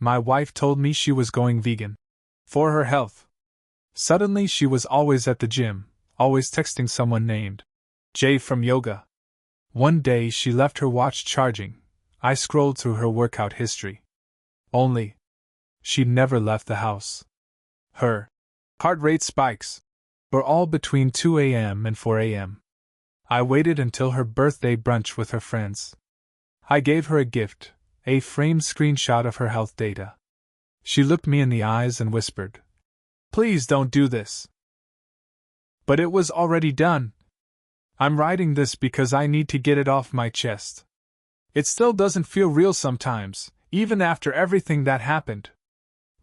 my wife told me she was going vegan. For her health. Suddenly she was always at the gym, always texting someone named Jay from yoga. One day she left her watch charging. I scrolled through her workout history. Only, she'd never left the house. Her heart rate spikes were all between 2 a.m. and 4 a.m. I waited until her birthday brunch with her friends. I gave her a gift, a framed screenshot of her health data. She looked me in the eyes and whispered, "Please don't do this." But it was already done. I'm writing this because I need to get it off my chest. It still doesn't feel real sometimes, even after everything that happened.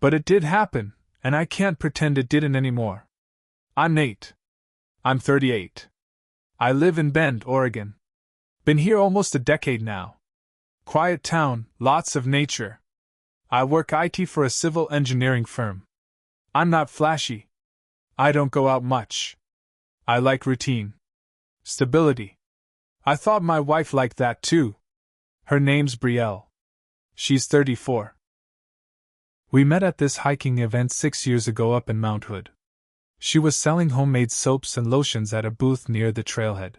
But it did happen, and I can't pretend it didn't anymore. I'm Nate. I'm 38. I live in Bend, Oregon. Been here almost a decade now. Quiet town, lots of nature. I work IT for a civil engineering firm. I'm not flashy. I don't go out much. I like routine. Stability. I thought my wife liked that too. Her name's Brielle. She's 34. We met at this hiking event 6 years ago up in Mount Hood. She was selling homemade soaps and lotions at a booth near the trailhead.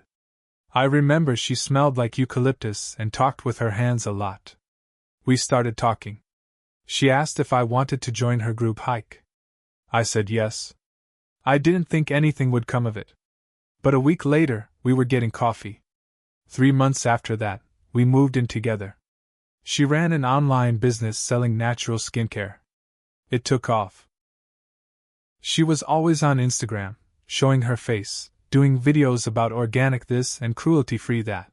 I remember she smelled like eucalyptus and talked with her hands a lot. We started talking. She asked if I wanted to join her group hike. I said yes. I didn't think anything would come of it. But a week later, we were getting coffee. 3 months after that, we moved in together. She ran an online business selling natural skincare. It took off. She was always on Instagram, showing her face, doing videos about organic this and cruelty-free that.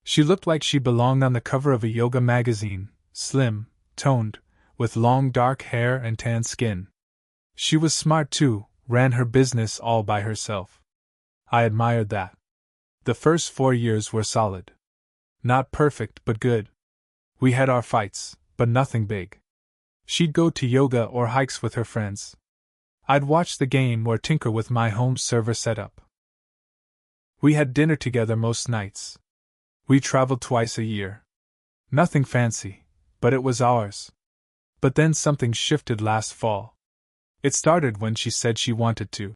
She looked like she belonged on the cover of a yoga magazine, slim, toned, with long dark hair and tan skin. She was smart too, ran her business all by herself. I admired that. The first 4 years were solid. Not perfect, but good. We had our fights, but nothing big. She'd go to yoga or hikes with her friends. I'd watch the game or tinker with my home server setup. We had dinner together most nights. We traveled twice a year. Nothing fancy, but it was ours. But then something shifted last fall. It started when she said she wanted to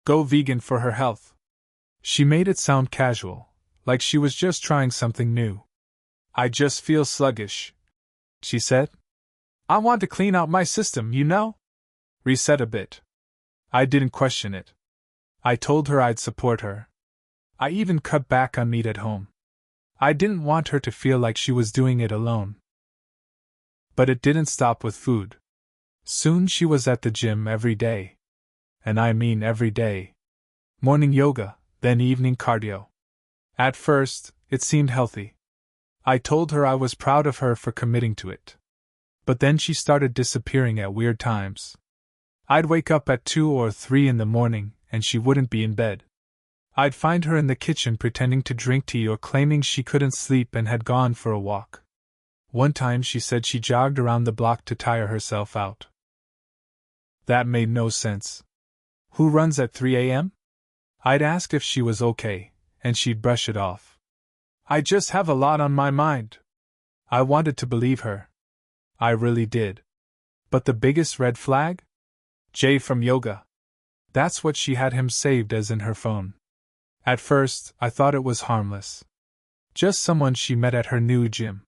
go vegan for her health. She made it sound casual, like she was just trying something new. "I just feel sluggish," she said. "I want to clean out my system, you know? Reset a bit." I didn't question it. I told her I'd support her. I even cut back on meat at home. I didn't want her to feel like she was doing it alone. But it didn't stop with food. Soon she was at the gym every day. And I mean every day. Morning yoga, then evening cardio. At first, it seemed healthy. I told her I was proud of her for committing to it. But then she started disappearing at weird times. I'd wake up at 2 or 3 in the morning, and she wouldn't be in bed. I'd find her in the kitchen pretending to drink tea or claiming she couldn't sleep and had gone for a walk. One time she said she jogged around the block to tire herself out. That made no sense. Who runs at 3 a.m.? I'd ask if she was okay, and she'd brush it off. "I just have a lot on my mind." I wanted to believe her. I really did. But the biggest red flag? Jay from yoga. That's what she had him saved as in her phone. At first, I thought it was harmless. Just someone she met at her new gym.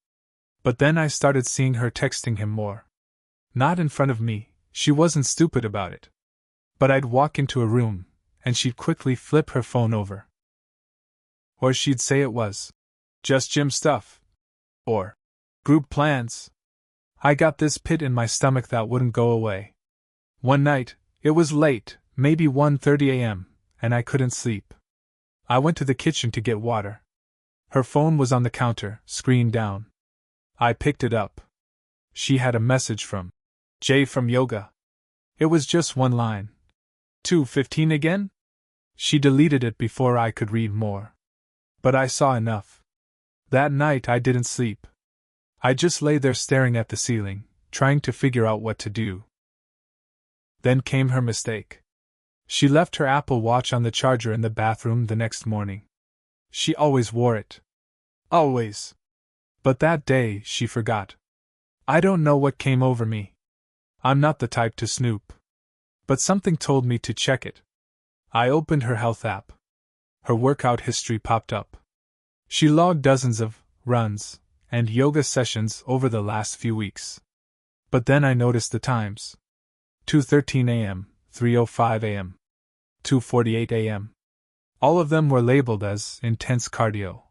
But then I started seeing her texting him more. Not in front of me, she wasn't stupid about it. But I'd walk into a room, and she'd quickly flip her phone over. Or she'd say it was just gym stuff. Or group plans. I got this pit in my stomach that wouldn't go away. One night, it was late, maybe 1:30 a.m., and I couldn't sleep. I went to the kitchen to get water. Her phone was on the counter, screen down. I picked it up. She had a message from Jay from yoga. It was just one line. 2:15 again? She deleted it before I could read more. But I saw enough. That night I didn't sleep. I just lay there staring at the ceiling, trying to figure out what to do. Then came her mistake. She left her Apple Watch on the charger in the bathroom the next morning. She always wore it. Always. But that day, she forgot. I don't know what came over me. I'm not the type to snoop. But something told me to check it. I opened her health app. Her workout history popped up. She logged dozens of runs and yoga sessions over the last few weeks. But then I noticed the times. 2:13 a.m., 3:05 a.m., 2:48 a.m. All of them were labeled as intense cardio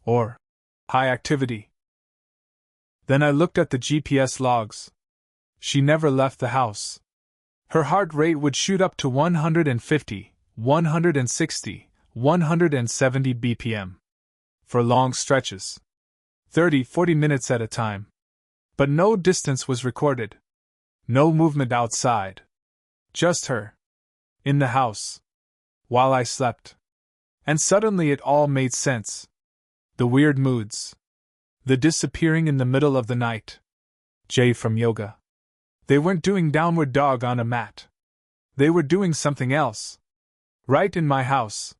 or high activity. Then I looked at the GPS logs. She never left the house. Her heart rate would shoot up to 150, 160, 170 BPM. For long stretches. 30-40 minutes at a time. But no distance was recorded. No movement outside. Just her. In the house. While I slept. And suddenly it all made sense. The weird moods. The disappearing in the middle of the night. Jay from yoga. They weren't doing downward dog on a mat. They were doing something else. Right in my house.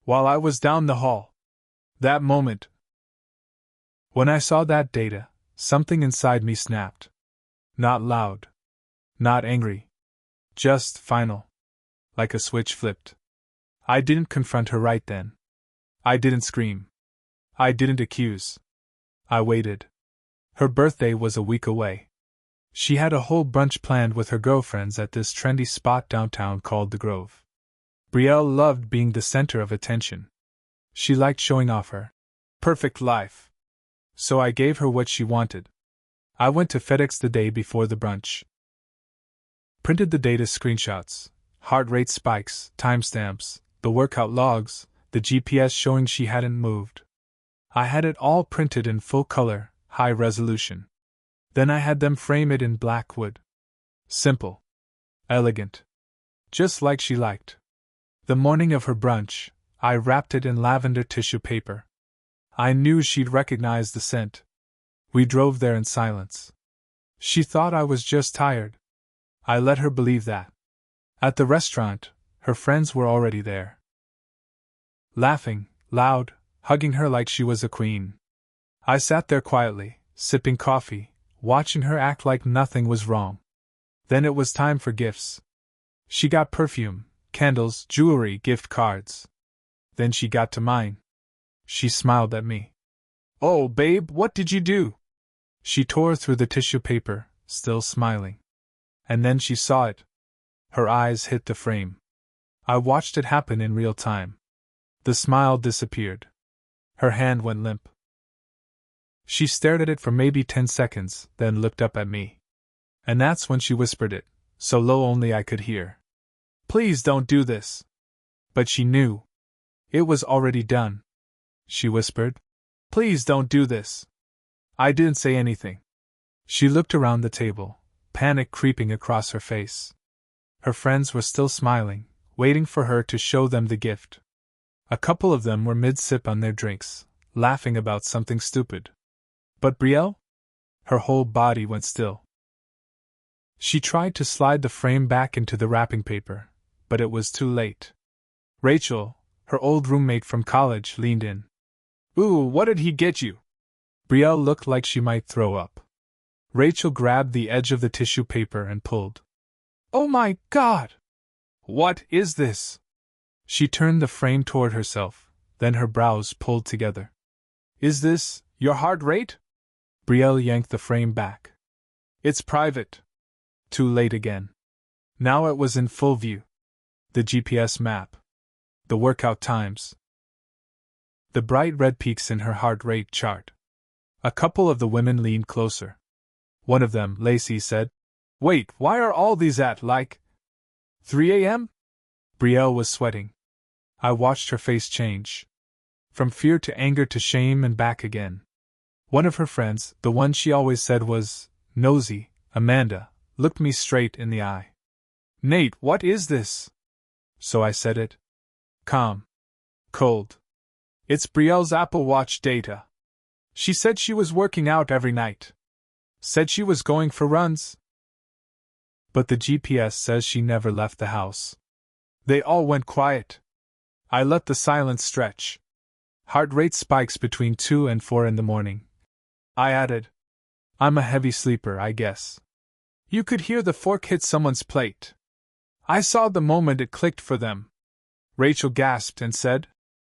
While I was down the hall. That moment. When I saw that data, something inside me snapped. Not loud. Not angry. Just final. Like a switch flipped. I didn't confront her right then. I didn't scream. I didn't accuse. I waited. Her birthday was a week away. She had a whole brunch planned with her girlfriends at this trendy spot downtown called The Grove. Brielle loved being the center of attention. She liked showing off her perfect life. So I gave her what she wanted. I went to FedEx the day before the brunch. Printed the data screenshots, heart rate spikes, timestamps, the workout logs, the GPS showing she hadn't moved. I had it all printed in full color, high resolution. Then I had them frame it in black wood. Simple. Elegant. Just like she liked. The morning of her brunch, I wrapped it in lavender tissue paper. I knew she'd recognize the scent. We drove there in silence. She thought I was just tired. I let her believe that. At the restaurant, her friends were already there. Laughing, loud, hugging her like she was a queen. I sat there quietly, sipping coffee, watching her act like nothing was wrong. Then it was time for gifts. She got perfume, candles, jewelry, gift cards. Then she got to mine. She smiled at me. "Oh, babe, what did you do?" She tore through the tissue paper, still smiling. And then she saw it. Her eyes hit the frame. I watched it happen in real time. The smile disappeared. Her hand went limp. She stared at it for maybe 10 seconds, then looked up at me. And that's when she whispered it, so low only I could hear. "Please don't do this." But she knew. It was already done. She whispered, "Please don't do this." I didn't say anything. She looked around the table, panic creeping across her face. Her friends were still smiling, waiting for her to show them the gift. A couple of them were mid-sip on their drinks, laughing about something stupid. But Brielle? Her whole body went still. She tried to slide the frame back into the wrapping paper, but it was too late. Rachel, her old roommate from college, leaned in. "Ooh, what did he get you?" Brielle looked like she might throw up. Rachel grabbed the edge of the tissue paper and pulled. "Oh my God! What is this?" She turned the frame toward herself, then her brows pulled together. "Is this your heart rate?" Brielle yanked the frame back. "It's private." Too late again. Now it was in full view. The GPS map. The workout times. The bright red peaks in her heart rate chart. A couple of the women leaned closer. One of them, Lacey, said, "Wait, why are all these at, like, 3 a.m.? Brielle was sweating. I watched her face change. From fear to anger to shame and back again. One of her friends, the one she always said was nosy, Amanda, looked me straight in the eye. "Nate, what is this?" So I said it. Calm. Cold. "It's Brielle's Apple Watch data. She said she was working out every night. Said she was going for runs. But the GPS says she never left the house." They all went quiet. I let the silence stretch. Heart rate spikes between 2 and 4 in the morning. I added, I'm a heavy sleeper, I guess. You could hear the fork hit someone's plate. I saw the moment it clicked for them. Rachel gasped and said,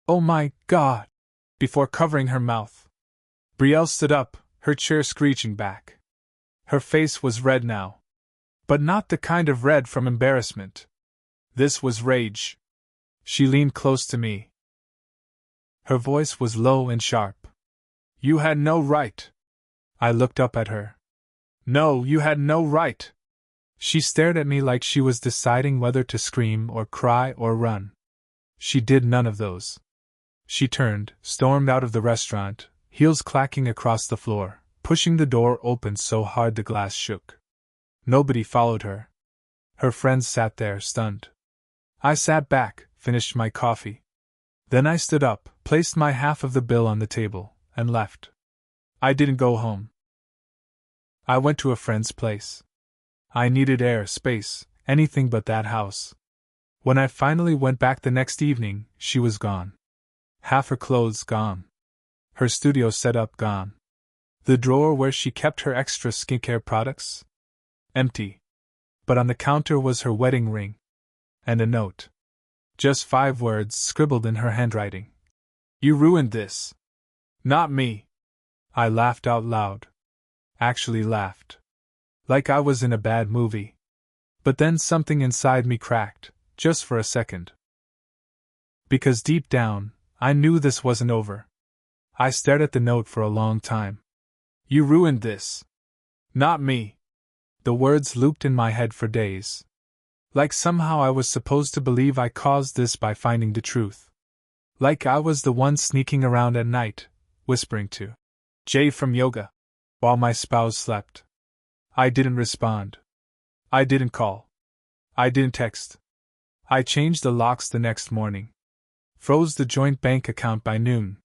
"Oh my God," before covering her mouth. Brielle stood up, her chair screeching back. Her face was red now. But not the kind of red from embarrassment. This was rage. She leaned close to me. Her voice was low and sharp. "You had no right." I looked up at her. "No, you had no right." She stared at me like she was deciding whether to scream or cry or run. She did none of those. She turned, stormed out of the restaurant, heels clacking across the floor, pushing the door open so hard the glass shook. Nobody followed her. Her friends sat there, stunned. I sat back, finished my coffee. Then I stood up, placed my half of the bill on the table, and left. I didn't go home. I went to a friend's place. I needed air, space, anything but that house. When I finally went back the next evening, she was gone. Half her clothes gone. Her studio setup gone. The drawer where she kept her extra skincare products? Empty. But on the counter was her wedding ring. And a note. Just 5 words scribbled in her handwriting. "You ruined this." "Not me." I laughed out loud. Actually laughed. Like I was in a bad movie. But then something inside me cracked, just for a second. Because deep down, I knew this wasn't over. I stared at the note for a long time. "You ruined this." "Not me." The words looped in my head for days. Like somehow I was supposed to believe I caused this by finding the truth. Like I was the one sneaking around at night, whispering to Jay from yoga, while my spouse slept. I didn't respond. I didn't call. I didn't text. I changed the locks the next morning. Froze the joint bank account by noon.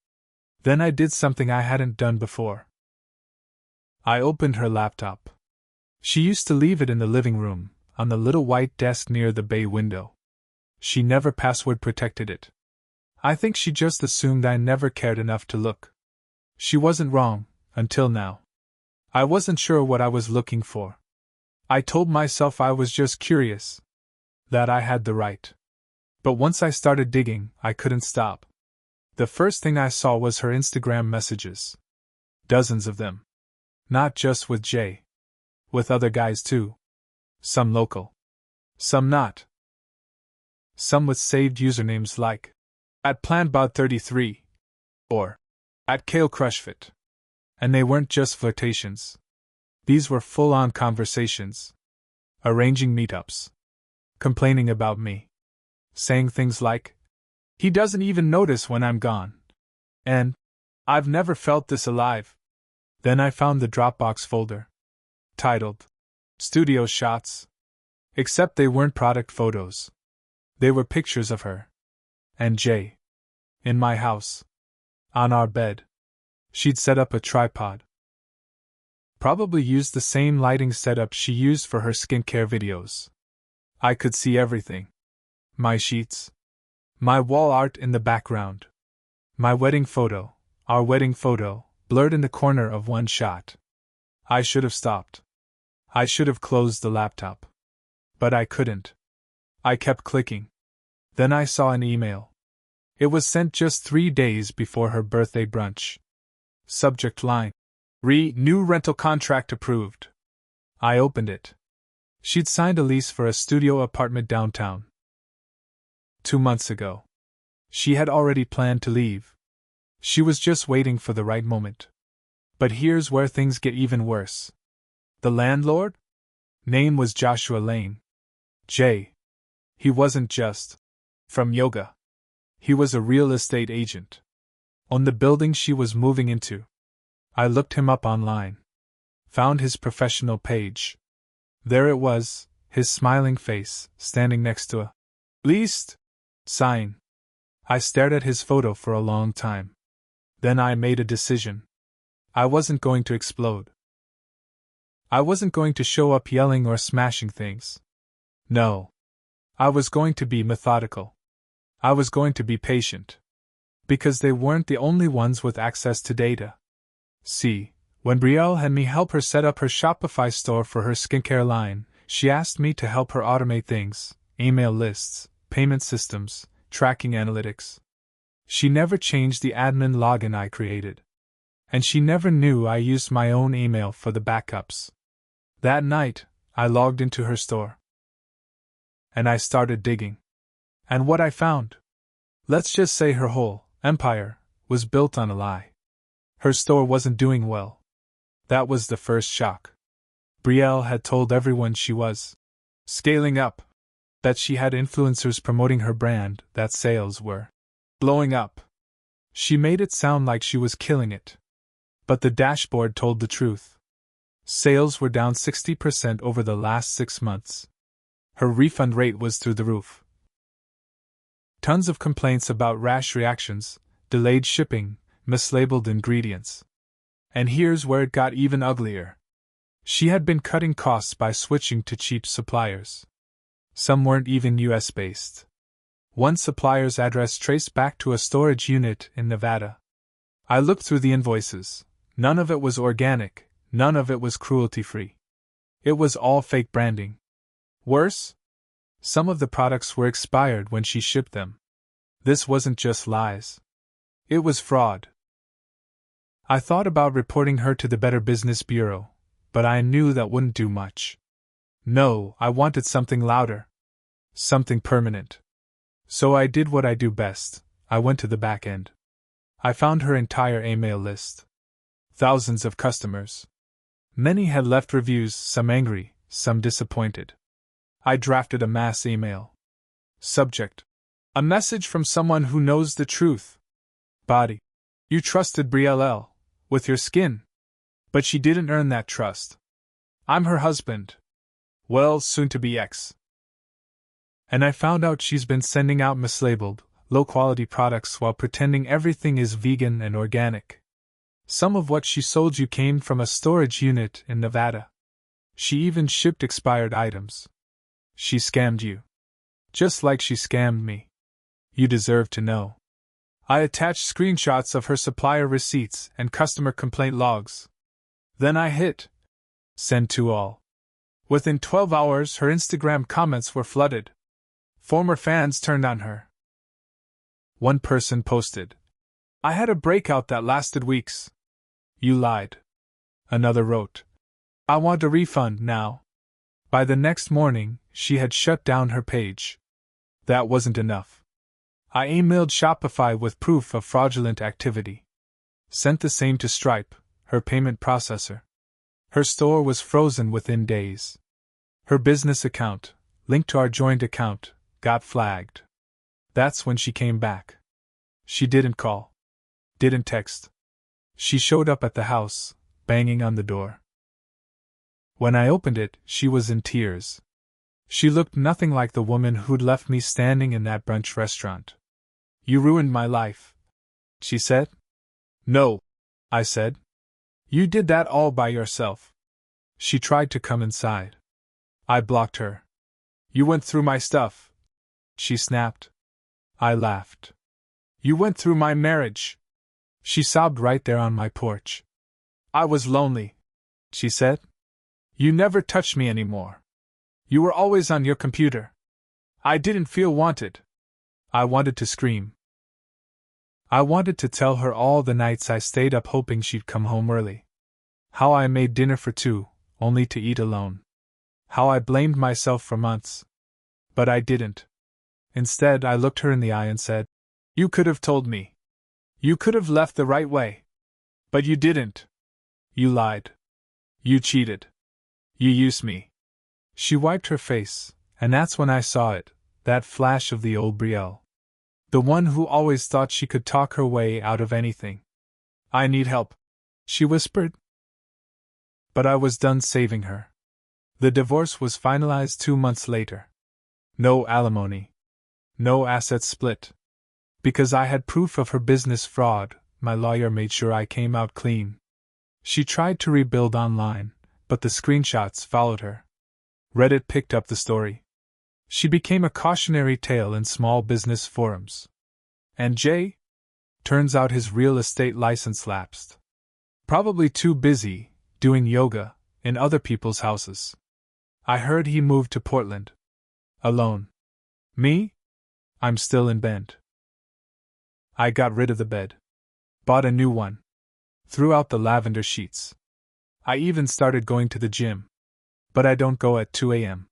Then I did something I hadn't done before. I opened her laptop. She used to leave it in the living room, on the little white desk near the bay window. She never password protected it. I think she just assumed I never cared enough to look. She wasn't wrong, until now. I wasn't sure what I was looking for. I told myself I was just curious. That I had the right. But once I started digging, I couldn't stop. The first thing I saw was her Instagram messages. Dozens of them. Not just with Jay. With other guys too. Some local. Some not. Some with saved usernames like @PlanBod33 or @KaleCrushFit. And they weren't just flirtations. These were full-on conversations. Arranging meetups. Complaining about me. Saying things like, "He doesn't even notice when I'm gone." And, "I've never felt this alive." Then I found the Dropbox folder. Titled, "Studio Shots." Except they weren't product photos. They were pictures of her. And Jay. In my house. On our bed. She'd set up a tripod. Probably used the same lighting setup she used for her skincare videos. I could see everything. My sheets. My wall art in the background. My wedding photo, our wedding photo, blurred in the corner of one shot. I should have stopped. I should have closed the laptop. But I couldn't. I kept clicking. Then I saw an email. It was sent just 3 days before her birthday brunch. Subject line. New rental contract approved. I opened it. She'd signed a lease for a studio apartment downtown. 2 months ago. She had already planned to leave. She was just waiting for the right moment. But here's where things get even worse. The landlord? Name was Joshua Lane. Jay. He wasn't just from yoga. He was a real estate agent. On the building she was moving into. I looked him up online. Found his professional page. There it was, his smiling face, standing next to a leased sign. I stared at his photo for a long time. Then I made a decision. I wasn't going to explode. I wasn't going to show up yelling or smashing things. No. I was going to be methodical. I was going to be patient. Because they weren't the only ones with access to data. See, When Brielle had me help her set up her Shopify store for her skincare line, she asked me to help her automate things: email lists, payment systems, tracking analytics. She never changed the admin login I created. And she never knew I used my own email for the backups. That night, I logged into her store. And I started digging. And what I found? Let's just say her whole empire was built on a lie. Her store wasn't doing well. That was the first shock. Brielle had told everyone she was scaling up, that she had influencers promoting her brand, that sales were blowing up. She made it sound like she was killing it. But the dashboard told the truth. Sales were down 60% over the last 6 months. Her refund rate was through the roof. Tons of complaints about rash reactions, delayed shipping, mislabeled ingredients. And here's where it got even uglier. She had been cutting costs by switching to cheap suppliers. Some weren't even US-based. One supplier's address traced back to a storage unit in Nevada. I looked through the invoices. None of it was organic, none of it was cruelty-free. It was all fake branding. Worse? Some of the products were expired when she shipped them. This wasn't just lies. It was fraud. I thought about reporting her to the Better Business Bureau, but I knew that wouldn't do much. No, I wanted something louder. Something permanent. So I did what I do best. I went to the back end. I found her entire email list. Thousands of customers. Many had left reviews, some angry, some disappointed. I drafted a mass email. Subject: a message from someone who knows the truth. Body: you trusted Brielle with your skin. But she didn't earn that trust. I'm her husband. Well, soon to be ex. And I found out she's been sending out mislabeled, low-quality products while pretending everything is vegan and organic. Some of what she sold you came from a storage unit in Nevada. She even shipped expired items. She scammed you. Just like she scammed me. You deserve to know. I attached screenshots of her supplier receipts and customer complaint logs. Then I hit send to all. Within 12 hours, her Instagram comments were flooded. Former fans turned on her. One person posted, "I had a breakout that lasted weeks." You lied. Another wrote, "I want a refund now." By the next morning, she had shut down her page. That wasn't enough. I emailed Shopify with proof of fraudulent activity. Sent the same to Stripe, her payment processor. Her store was frozen within days. Her business account, linked to our joint account, got flagged. That's when she came back. She didn't call. Didn't text. She showed up at the house, banging on the door. When I opened it, she was in tears. She looked nothing like the woman who'd left me standing in that brunch restaurant. "You ruined my life," she said. "No," I said. "You did that all by yourself." She tried to come inside. I blocked her. "You went through my stuff," she snapped. I laughed. "You went through my marriage." She sobbed right there on my porch. "I was lonely," she said. "You never touched me anymore. You were always on your computer. I didn't feel wanted." I wanted to scream. I wanted to tell her all the nights I stayed up hoping she'd come home early. How I made dinner for two, only to eat alone. How I blamed myself for months. But I didn't. Instead, I looked her in the eye and said, "You could have told me. You could have left the right way. But you didn't. You lied. You cheated. You used me." She wiped her face, and that's when I saw it, that flash of the old Brielle. The one who always thought she could talk her way out of anything. "I need help," she whispered. But I was done saving her. The divorce was finalized 2 months later. No alimony. No assets split. Because I had proof of her business fraud, my lawyer made sure I came out clean. She tried to rebuild online, but the screenshots followed her. Reddit picked up the story. She became a cautionary tale in small business forums. And Jay? Turns out his real estate license lapsed. Probably too busy, doing yoga, in other people's houses. I heard he moved to Portland. Alone. Me? I'm still in bed. I got rid of the bed. Bought a new one. Threw out the lavender sheets. I even started going to the gym. But I don't go at 2 a.m.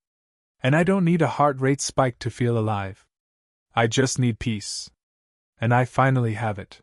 And I don't need a heart rate spike to feel alive. I just need peace. And I finally have it.